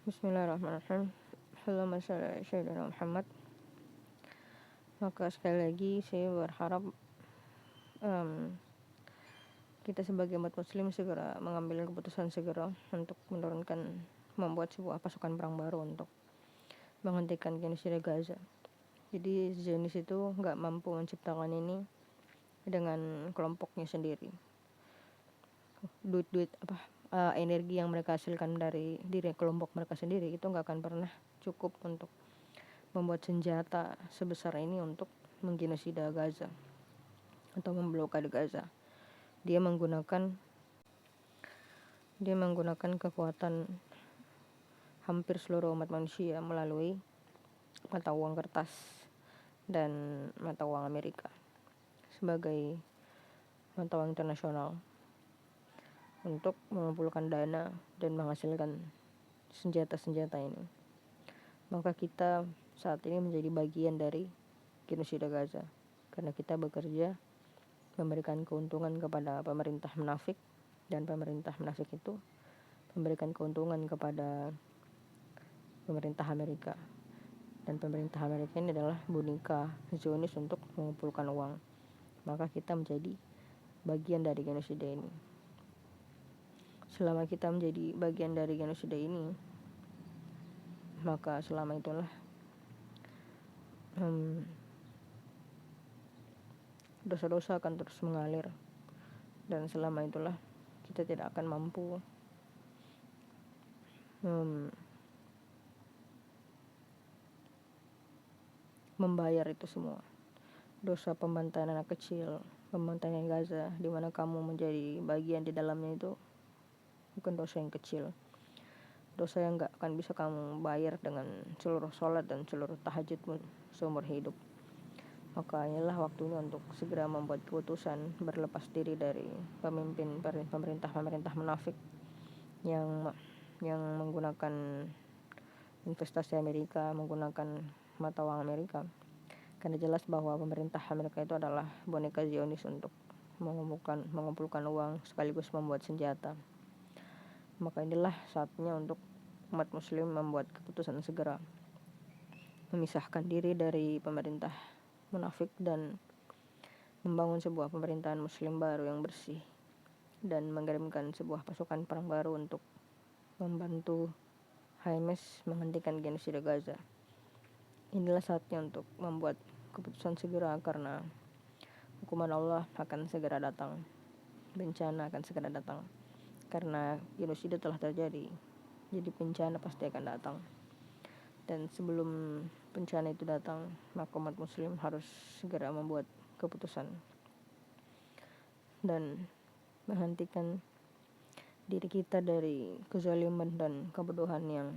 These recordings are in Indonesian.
Bismillahirrahmanirrahim. Allahumma shalli ala sayyidina Muhammad. Maka sekali lagi saya berharap kita sebagai umat muslim segera mengambil keputusan segera untuk membuat sebuah pasukan perang baru untuk menghentikan genosida Gaza. Jadi Zionis itu nggak mampu menciptakan ini dengan kelompoknya sendiri. Energi yang mereka hasilkan dari diri kelompok mereka sendiri itu nggak akan pernah cukup untuk membuat senjata sebesar ini untuk menggenosida Gaza atau memblokade Gaza. Dia menggunakan kekuatan hampir seluruh umat manusia melalui mata uang kertas dan mata uang Amerika sebagai mata uang internasional untuk mengumpulkan dana dan menghasilkan senjata-senjata ini. Maka kita saat ini menjadi bagian dari genosida Gaza karena kita bekerja memberikan keuntungan kepada pemerintah munafik, dan pemerintah munafik itu memberikan keuntungan kepada pemerintah Amerika, dan pemerintah Amerika ini adalah boneka Zionis untuk mengumpulkan uang. Maka kita menjadi bagian dari genosida ini. Selama kita menjadi bagian dari genosida ini, maka selama itulah dosa-dosa akan terus mengalir, dan selama itulah kita tidak akan mampu membayar itu semua. Dosa pembantaian anak kecil, pembantaian Gaza, di mana kamu menjadi bagian di dalamnya, itu bukan dosa yang kecil. Dosa yang gak akan bisa kamu bayar dengan seluruh sholat dan seluruh tahajudmu seumur hidup. Maka inilah waktunya untuk segera membuat keputusan berlepas diri dari pemerintah munafik yang menggunakan investasi Amerika, menggunakan mata uang Amerika. Karena jelas bahwa pemerintah Amerika itu adalah boneka Zionis untuk mengumpulkan uang sekaligus membuat senjata. Maka inilah saatnya untuk umat muslim membuat keputusan segera memisahkan diri dari pemerintah munafik dan membangun sebuah pemerintahan muslim baru yang bersih, dan mengirimkan sebuah pasukan perang baru untuk membantu HMS menghentikan genosida Gaza. Inilah saatnya untuk membuat keputusan segera, karena hukuman Allah akan segera datang, bencana akan segera datang, karena genosida telah terjadi. Jadi bencana pasti akan datang, dan sebelum bencana itu datang, maka umat muslim harus segera membuat keputusan dan menghentikan diri kita dari kezaliman dan kebodohan yang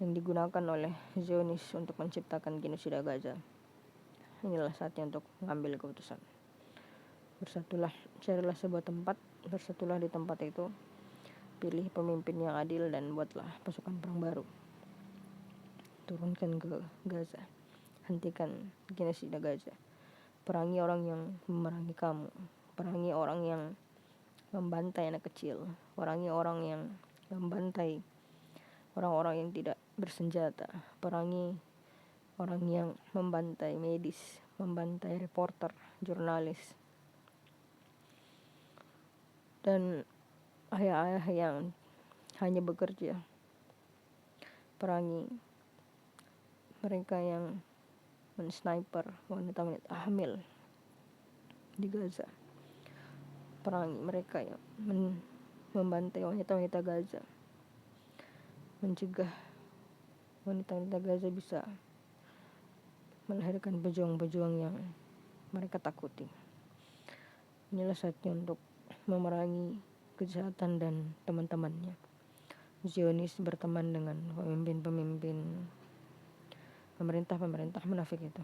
digunakan oleh Zionis untuk menciptakan genosida Gaza. Inilah saatnya untuk mengambil keputusan. Bersatulah, carilah sebuah tempat, bersatulah di tempat itu, pilih pemimpin yang adil dan buatlah pasukan perang baru. Turunkan ke Gaza, hentikan genosida Gaza. Perangi orang yang memerangi kamu, perangi orang yang membantai anak kecil, perangi orang yang membantai orang-orang yang tidak bersenjata, perangi orang yang membantai medis, membantai reporter, jurnalis, dan ayah-ayah yang hanya bekerja. Perangi mereka yang mensniper wanita-wanita hamil di Gaza. Perangi mereka yang membantai wanita-wanita Gaza, mencegah wanita-wanita Gaza bisa melahirkan pejuang-pejuang yang mereka takuti. Inilah saatnya untuk memerangi kejahatan dan teman-temannya. Zionis berteman dengan pemimpin pemerintah munafik itu,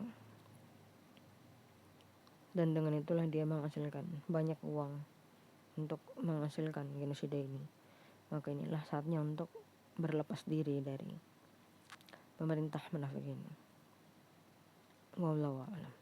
dan dengan itulah dia menghasilkan banyak uang untuk menghasilkan genosida ini. Maka inilah saatnya untuk berlepas diri dari pemerintah munafik ini. Wallahu a'lam.